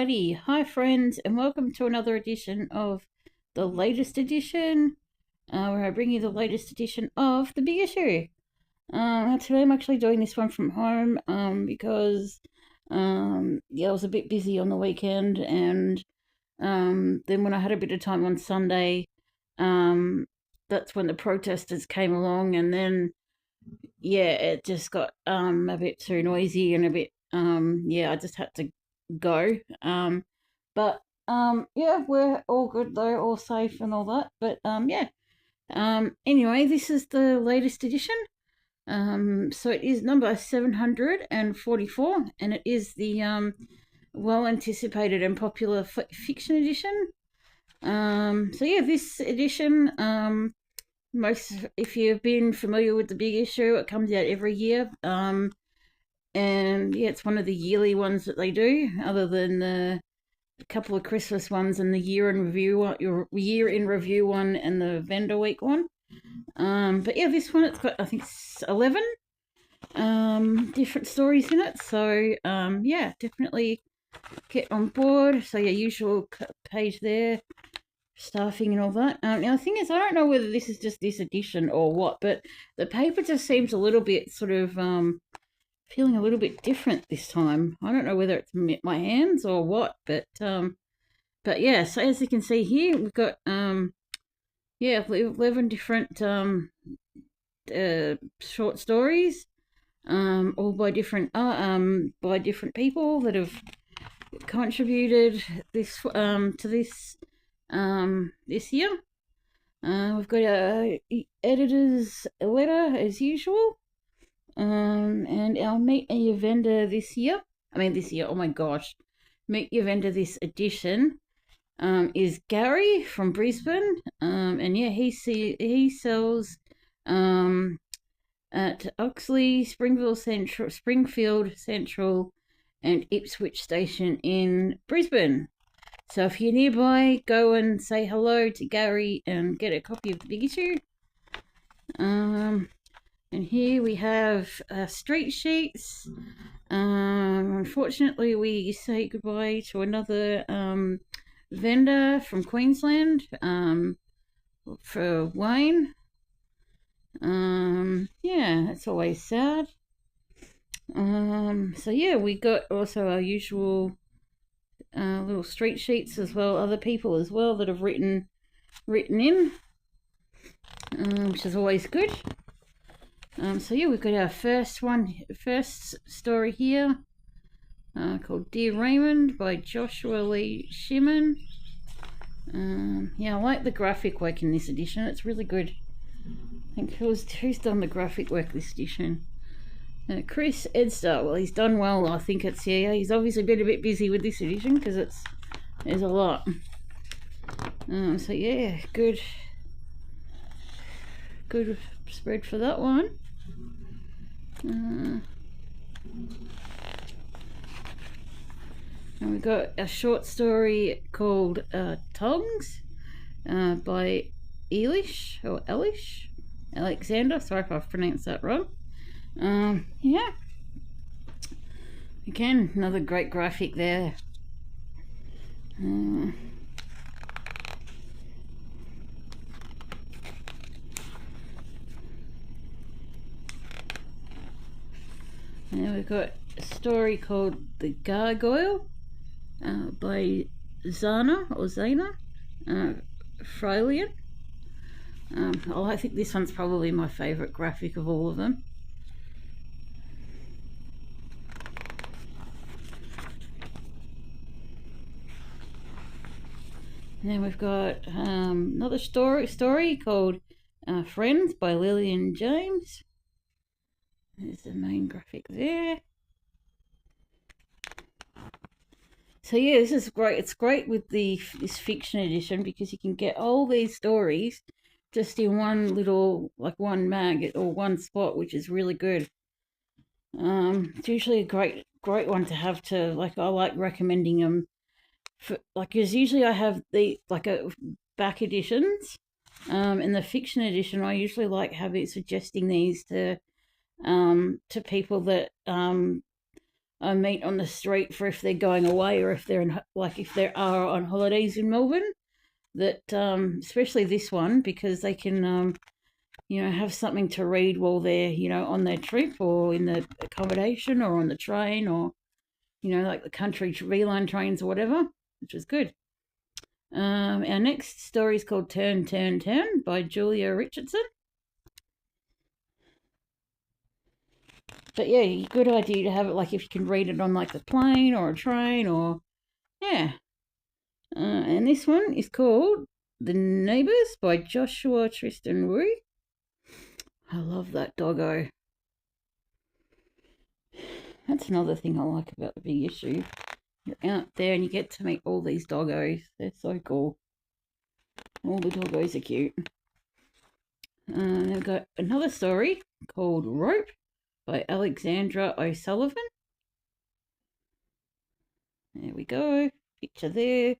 Alrighty, hi friends, and welcome to another edition of the latest edition, where I bring you the latest edition of the Big Issue. Today I'm actually doing this one from home, because I was a bit busy on the weekend, and then when I had a bit of time on Sunday, that's when the protesters came along, and then it just got a bit too noisy and a bit I just had to go. But we're all good though, all safe and all that. But anyway, this is the latest edition. So it is number 744, and it is the well anticipated and popular fiction edition. This edition, if you've been familiar with the Big Issue, it comes out every year. It's one of the yearly ones that they do, other than the couple of Christmas ones and the year in review one and the vendor week one. This one, it's got, I think, 11 different stories in it. So definitely get on board. So usual page there, staffing and all that. Now the thing is, I don't know whether this is just this edition or what, but the paper just seems a little bit sort of feeling a little bit different this time. I don't know whether it's my hands or what, but so as you can see here, we've got 11 different short stories, all by different people that have contributed this to this this year. We've got our editor's letter as usual. And our Meet Your Vendor this year, oh my gosh, Meet Your Vendor this edition is Gary from Brisbane. He sells at Oxley, Springfield Central, and Ipswich Station in Brisbane. So if you're nearby, go and say hello to Gary and get a copy of the Big Issue. And here we have street sheets. Unfortunately, we say goodbye to another vendor from Queensland, for Wayne. That's always sad. We got also our usual little street sheets as well, other people as well that have written in, which is always good. We've got our first story here, called Dear Raymond by Joshua Lee Shimon. I like the graphic work in this edition. It's really good. I think who's done the graphic work this edition? Chris Edster. Well, he's done well. I think it's he's obviously been a bit busy with this edition because there's a lot. Good spread for that one. And we've got a short story called Tongues by Elish Alexander. Sorry if I've pronounced that wrong. Again, another great graphic there. Now we've got a story called The Gargoyle by Zana Fralian. I think this one's probably my favourite graphic of all of them. Now we've got another story called Friends by Lillian James. There's the main graphic there. So this is great. It's great with this fiction edition because you can get all these stories just in one little, like one mag or one spot, which is really good. It's usually a great one to have to, like, I like recommending them for, like, because usually I have the back editions. In the fiction edition, I usually like suggesting these to people that meet on the street for if they're going away, or if they're if they are on holidays in Melbourne. That especially this one, because they can have something to read while they're on their trip, or in the accommodation, or on the train, or like the country V-line trains or whatever, which is good. Our next story is called Turn, Turn, Turn by Julia Richardson. But yeah, good idea to have it like if you can read it on like the plane or a train, or yeah. And this one is called The Neighbours by Joshua Tristan Wu. I love that doggo. That's another thing I like about the big issue. You're out there and you get to meet all these doggos. They're so cool. All the doggos are cute. I've got another story called Rope by Alexandra O'Sullivan. There we go. Picture there.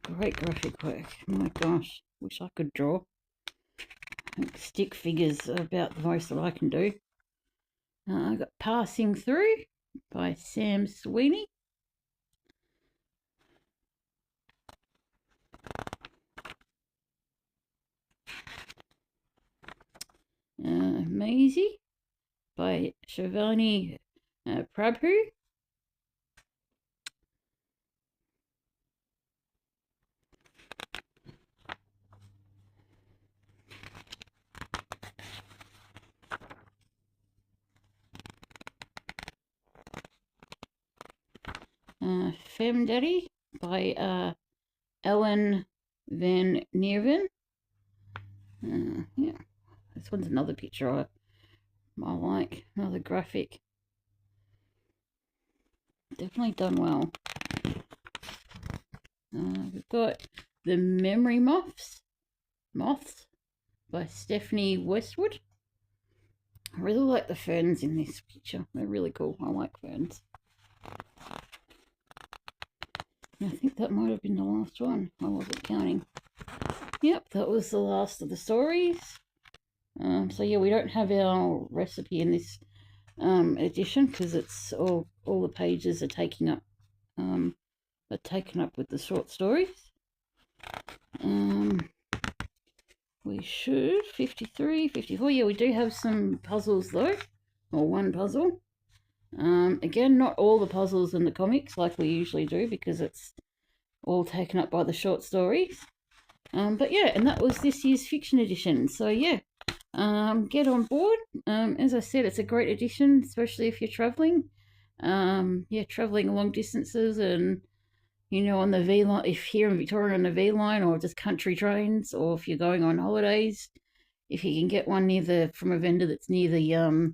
Great graphic work. My gosh. Wish I could draw. Stick figures are about the most that I can do. I've got Passing Through by Sam Sweeney. Maisie by Shivani Prabhu. Femme Daddy by Ellen Van Neerven. Yeah, this one's another picture I like, another graphic. Definitely done well. We've got The Memory Moths by Stephanie Westwood. I really like the ferns in this picture. They're really cool. I like ferns. I think that might have been the last one. I wasn't counting. Yep, that was the last of the stories. So yeah, we don't have our recipe in this edition because it's all the pages are taken up with the short stories. We should 53, 54. Yeah, we do have some puzzles though, or one puzzle. Again, not all the puzzles in the comics like we usually do because it's all taken up by the short stories. But yeah, and that was this year's fiction edition. So yeah, get on board. As I said, it's a great edition, especially if you're traveling. Yeah, traveling long distances, and on the V line, if here in Victoria on the V line, or just country trains, or if you're going on holidays, if you can get one from a vendor that's near the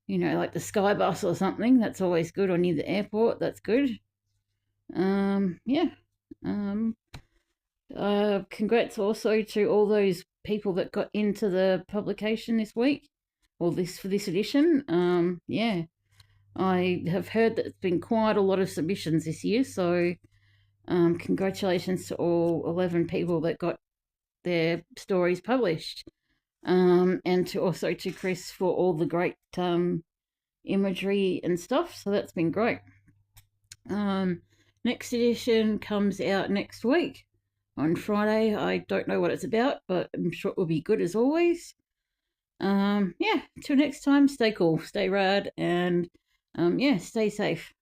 like the Sky Bus or something, that's always good, or near the airport, that's good. Yeah. Congrats also to all those people that got into the publication this week, or for this edition. Yeah, I have heard that it's been quite a lot of submissions this year, so congratulations to all 11 people that got their stories published, and also to Chris for all the great imagery and stuff. So that's been great. Next edition comes out next week on Friday. I don't know what it's about, but I'm sure it will be good as always. Yeah, till next time, stay cool, stay rad, and yeah, stay safe.